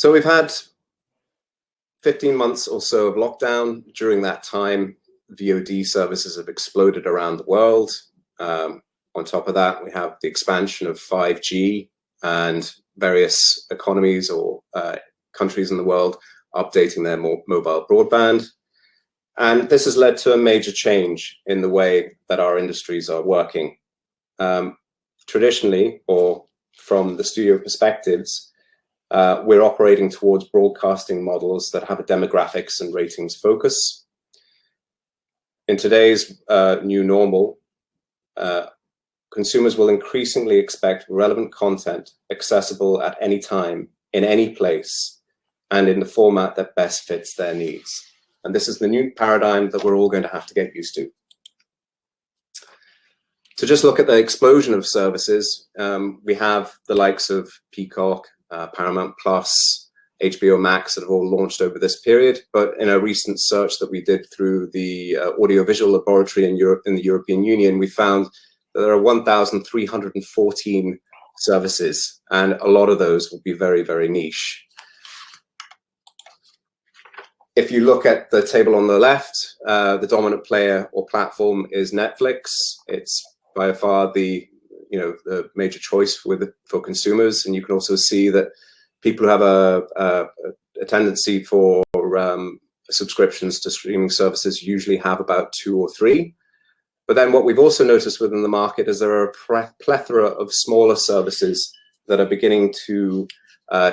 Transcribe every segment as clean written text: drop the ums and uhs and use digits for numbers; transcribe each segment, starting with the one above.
So we've had 15 months or so of lockdown. During that time, VOD services have exploded around the world. On top of that, we have the expansion of 5G and various economies or countries in the world updating their mobile broadband. And this has led to a major change in the way that our industries are working. Traditionally, or from the studio perspectives, we're operating towards broadcasting models that have a demographics and ratings focus. In today's new normal, consumers will increasingly expect relevant content accessible at any time, in any place, and in the format that best fits their needs. And this is the new paradigm that we're all going to have to get used to. To just look at the explosion of services, we have the likes of Peacock, Paramount Plus, HBO Max that have all launched over this period. But in a recent search that we did through the Audiovisual Laboratory in Europe, in the European Union, we found that there are 1,314 services, and a lot of those will be very, very niche. If you look at the table on the left, the dominant player or platform is Netflix. It's by far the major choice for consumers, and you can also see that people who have a tendency for subscriptions to streaming services usually have about 2 or 3. But then what we've also noticed within the market is there are a plethora of smaller services that are beginning to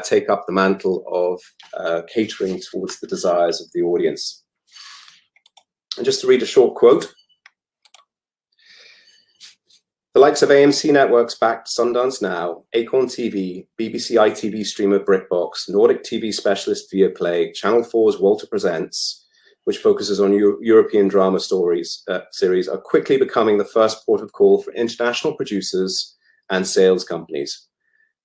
take up the mantle of catering towards the desires of the audience. And just to read a short quote, the likes of AMC Networks backed Sundance Now, Acorn TV, BBC ITV streamer BritBox, Nordic TV specialist Viaplay, Channel 4's Walter Presents, which focuses on European drama series, are quickly becoming the first port of call for international producers and sales companies.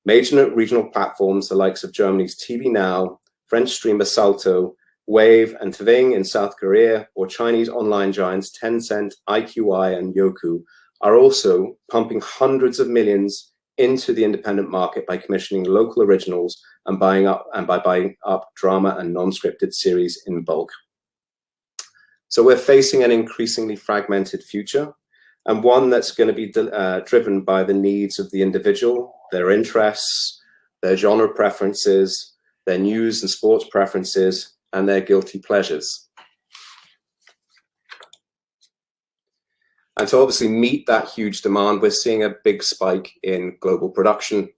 Major regional platforms, the likes of Germany's TV Now, French streamer Salto, Wave, and Tving in South Korea, or Chinese online giants Tencent, IQI, and Youku, are also pumping hundreds of millions into the independent market by commissioning local originals and buying up drama and non-scripted series in bulk. So we're facing an increasingly fragmented future, and one that's going to be driven by the needs of the individual, their interests, their genre preferences, their news and sports preferences, and their guilty pleasures. And to obviously meet that huge demand, we're seeing a big spike in global production.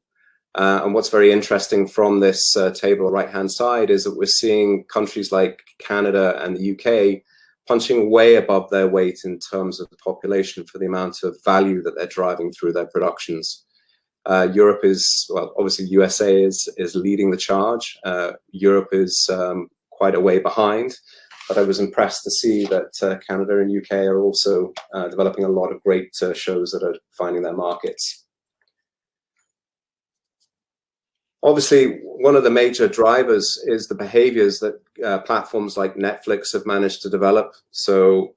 And what's very interesting from this table right-hand side is that we're seeing countries like Canada and the UK punching way above their weight in terms of the population for the amount of value that they're driving through their productions. Europe is, well, obviously USA is leading the charge. Europe is quite a way behind, but I was impressed to see that Canada and UK are also developing a lot of great shows that are finding their markets. Obviously, one of the major drivers is the behaviors that platforms like Netflix have managed to develop. So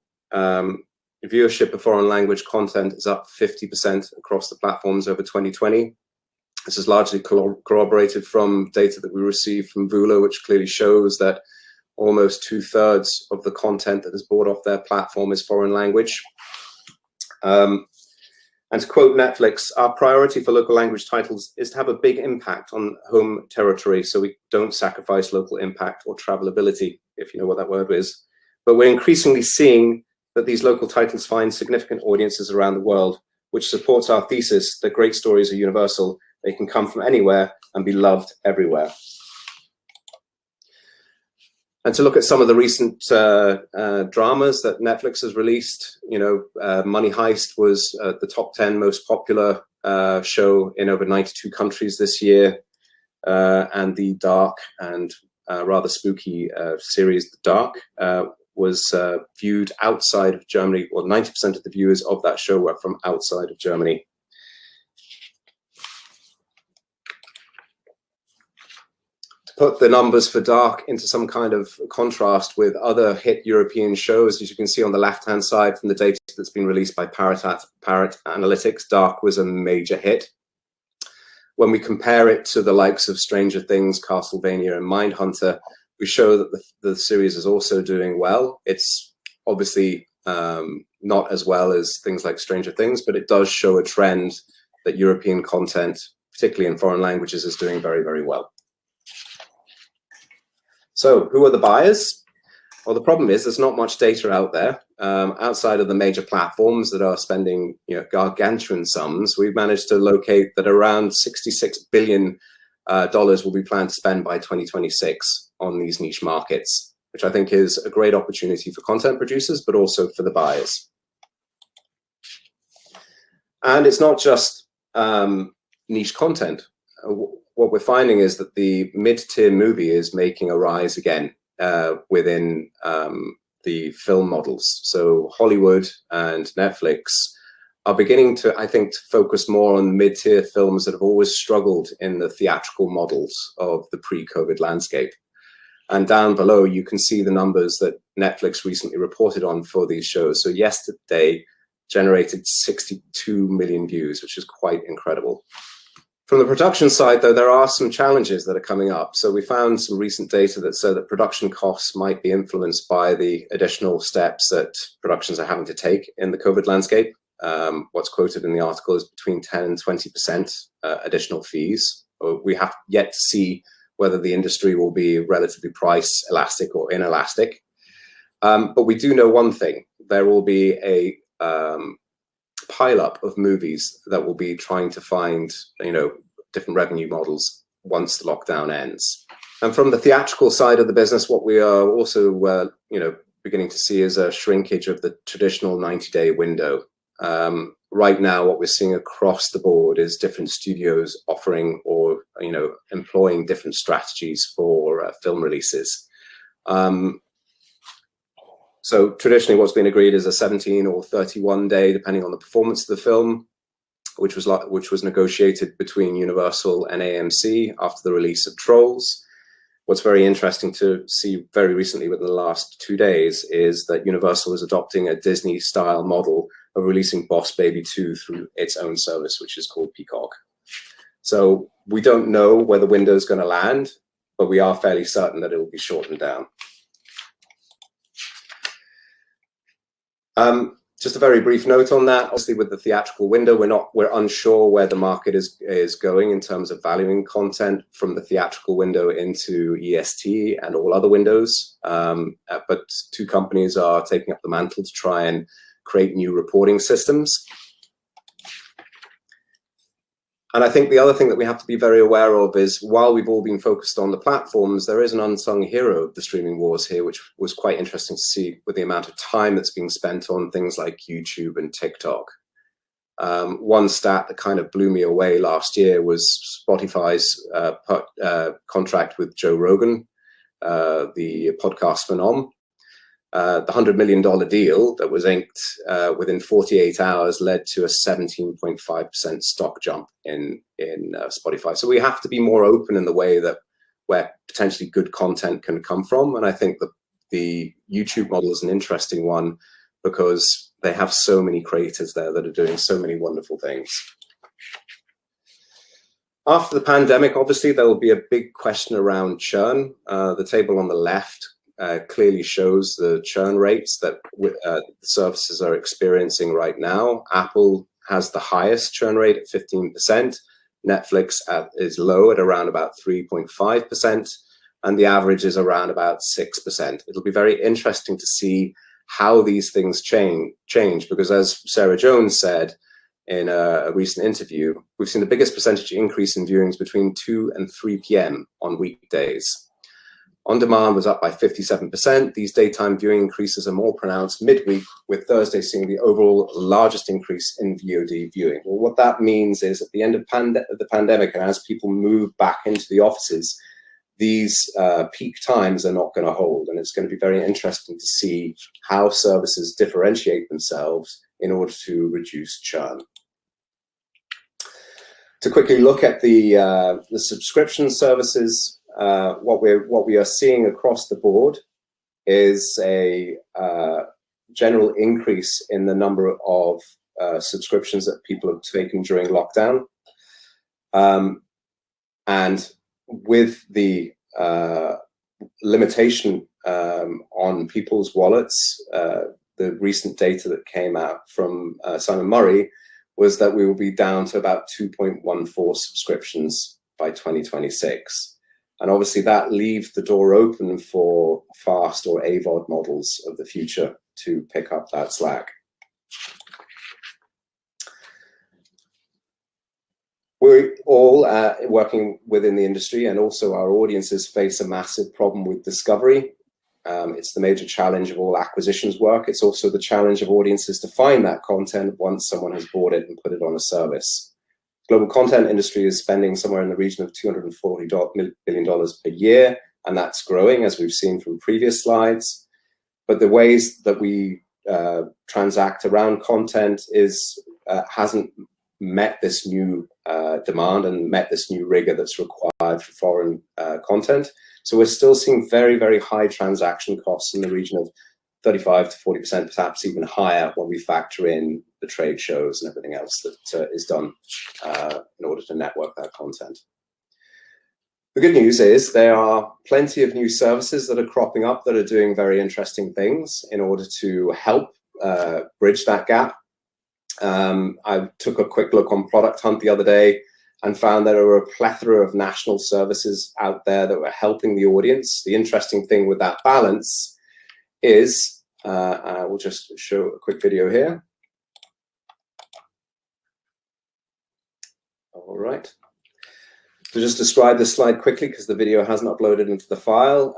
viewership of foreign language content is up 50% across the platforms over 2020. This is largely corroborated from data that we received from Vula, which clearly shows that almost 2/3 of the content that is brought off their platform is foreign language. And to quote Netflix, our priority for local language titles is to have a big impact on home territory, so we don't sacrifice local impact or travelability, if you know what that word is. But we're increasingly seeing that these local titles find significant audiences around the world, which supports our thesis that great stories are universal. They can come from anywhere and be loved everywhere. And to look at some of the recent dramas that Netflix has released, Money Heist was the top 10 most popular show in over 92 countries this year. And the dark and rather spooky series, The Dark, was viewed outside of Germany. Well, 90% of the viewers of that show were from outside of Germany. Put the numbers for Dark into some kind of contrast with other hit European shows. As you can see on the left-hand side from the data that's been released by Parrot Analytics, Dark was a major hit. when we compare it to the likes of Stranger Things, Castlevania, and Mindhunter, we show that the series is also doing well. It's obviously not as well as things like Stranger Things, but it does show a trend that European content, particularly in foreign languages, is doing very, very well. So who are the buyers? Well, the problem is there's not much data out there. Outside of the major platforms that are spending gargantuan sums, we've managed to locate that around $66 billion will be planned to spend by 2026 on these niche markets, which I think is a great opportunity for content producers, but also for the buyers. And it's not just niche content. What we're finding is that the mid-tier movie is making a rise again within the film models. So Hollywood and Netflix are beginning to, I think, to focus more on mid-tier films that have always struggled in the theatrical models of the pre-COVID landscape. And down below, you can see the numbers that Netflix recently reported on for these shows. So yesterday generated 62 million views, which is quite incredible. From the production side, though, there are some challenges that are coming up. So we found some recent data that said that production costs might be influenced by the additional steps that productions are having to take in the COVID landscape. What's quoted in the article is between 10 and 20% additional fees. We have yet to see whether the industry will be relatively price elastic or inelastic. But we do know one thing: there will be a pile up of movies that will be trying to find, different revenue models once the lockdown ends. And from the theatrical side of the business, what we are also, beginning to see is a shrinkage of the traditional 90-day window. Right now, what we're seeing across the board is different studios offering or, employing different strategies for film releases. So traditionally, what's been agreed is a 17 or 31 day, depending on the performance of the film, which was negotiated between Universal and AMC after the release of Trolls. What's very interesting to see very recently within the last 2 days is that Universal is adopting a Disney-style model of releasing Boss Baby 2 through its own service, which is called Peacock. So we don't know where the window is going to land, but we are fairly certain that it will be shortened down. Just a very brief note on that. Obviously, with the theatrical window, we're unsure where the market is going in terms of valuing content from the theatrical window into EST and all other windows. But two companies are taking up the mantle to try and create new reporting systems. And I think the other thing that we have to be very aware of is, while we've all been focused on the platforms, there is an unsung hero of the streaming wars here, which was quite interesting to see with the amount of time that's being spent on things like YouTube and TikTok. One stat that kind of blew me away last year was Spotify's contract with Joe Rogan, the podcast phenom. The $100 million deal that was inked within 48 hours led to a 17.5% stock jump in Spotify. So we have to be more open in the way that where potentially good content can come from. And I think that the YouTube model is an interesting one because they have so many creators there that are doing so many wonderful things. After the pandemic, obviously, there will be a big question around churn. The table on the left clearly shows the churn rates that services are experiencing right now. Apple has the highest churn rate at 15%. Netflix is low at around about 3.5%, and the average is around about 6%. It'll be very interesting to see how these things change because, as Sarah Jones said in a recent interview, we've seen the biggest percentage increase in viewings between 2 and 3 p.m. on weekdays. On demand was up by 57%. These daytime viewing increases are more pronounced midweek, with Thursday seeing the overall largest increase in VOD viewing. Well, what that means is at the end of the pandemic, and as people move back into the offices, these peak times are not going to hold. And it's going to be very interesting to see how services differentiate themselves in order to reduce churn. To quickly look at the subscription services, what we are seeing across the board is a general increase in the number of subscriptions that people have taken during lockdown. And with the limitation on people's wallets, the recent data that came out from Simon Murray was that we will be down to about 2.14 subscriptions by 2026. And obviously that leaves the door open for fast or AVOD models of the future to pick up that slack. We're all working within the industry, and also our audiences face a massive problem with discovery. It's the major challenge of all acquisitions work. It's also the challenge of audiences to find that content once someone has bought it and put it on a service. Global content industry is spending somewhere in the region of $240 billion per year, and that's growing, as we've seen from previous slides. But the ways that we transact around content hasn't met this new demand and met this new rigor that's required for foreign content. So we're still seeing very, very high transaction costs in the region of 35 to 40%, perhaps even higher, when we factor in the trade shows and everything else that is done in order to network that content. The good news is there are plenty of new services that are cropping up that are doing very interesting things in order to help bridge that gap. I took a quick look on Product Hunt the other day and found that there were a plethora of national services out there that were helping the audience. The interesting thing with that balance is, we'll just show a quick video here. All right. To just describe this slide quickly, because the video hasn't uploaded into the file.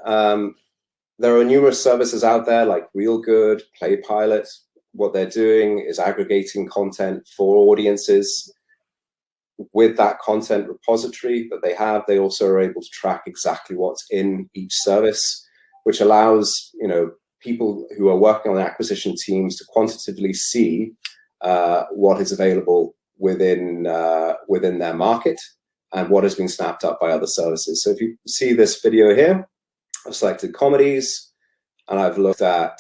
There are numerous services out there like RealGood, PlayPilot. What they're doing is aggregating content for audiences. With that content repository that they have, they also are able to track exactly what's in each service, which allows people who are working on acquisition teams to quantitatively see what is available within their market and what has been snapped up by other services. So if you see this video here, I've selected comedies and I've looked at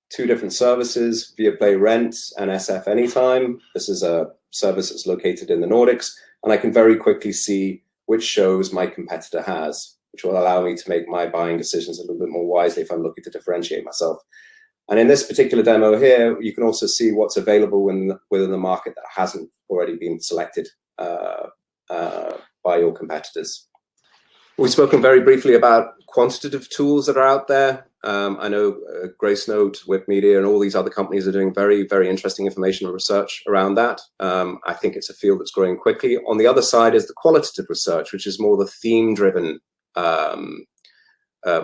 two different services, Viaplay Rent and SF Anytime. This is a service that's located in the Nordics, and I can very quickly see which shows my competitor has, which will allow me to make my buying decisions a little bit more wisely if I'm looking to differentiate myself. And in this particular demo here, you can also see what's available within the market that hasn't already been selected by your competitors. We've spoken very briefly about quantitative tools that are out there. I know Gracenote, Whip Media, and all these other companies are doing very, very interesting information and research around that. I think it's a field that's growing quickly. On the other side is the qualitative research, which is more the theme-driven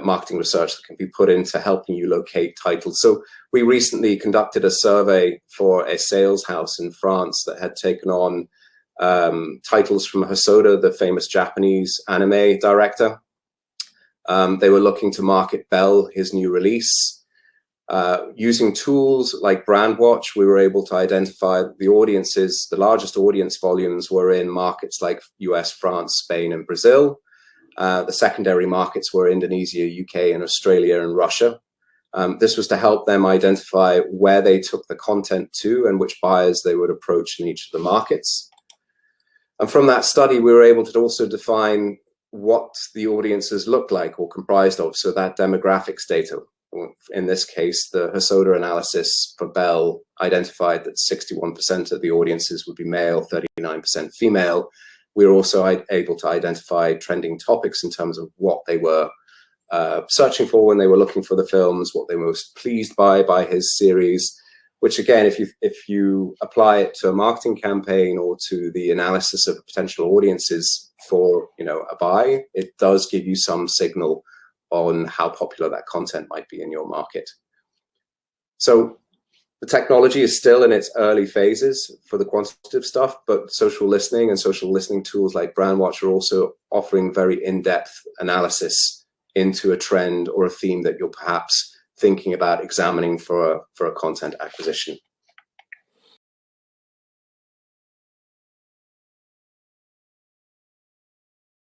marketing research that can be put into helping you locate titles. So we recently conducted a survey for a sales house in France that had taken on titles from Hosoda, the famous Japanese anime director. They were looking to market Bell, his new release. Using tools like Brandwatch, we were able to identify the audiences. The largest audience volumes were in markets like US, France, Spain, and Brazil. The secondary markets were Indonesia, UK, and Australia, and Russia. This was to help them identify where they took the content to and which buyers they would approach in each of the markets. And from that study, we were able to also define what the audiences looked like or comprised of. So that demographics data, in this case, the Hosoda analysis for Bell identified that 61% of the audiences would be male, 39% female. We were also able to identify trending topics in terms of what they were searching for when they were looking for the films, what they were most pleased by his series, which again, if you apply it to a marketing campaign or to the analysis of potential audiences for a buy, it does give you some signal on how popular that content might be in your market. So the technology is still in its early phases for the quantitative stuff, but social listening and social listening tools like Brandwatch are also offering very in-depth analysis into a trend or a theme that you're perhaps thinking about examining for a content acquisition.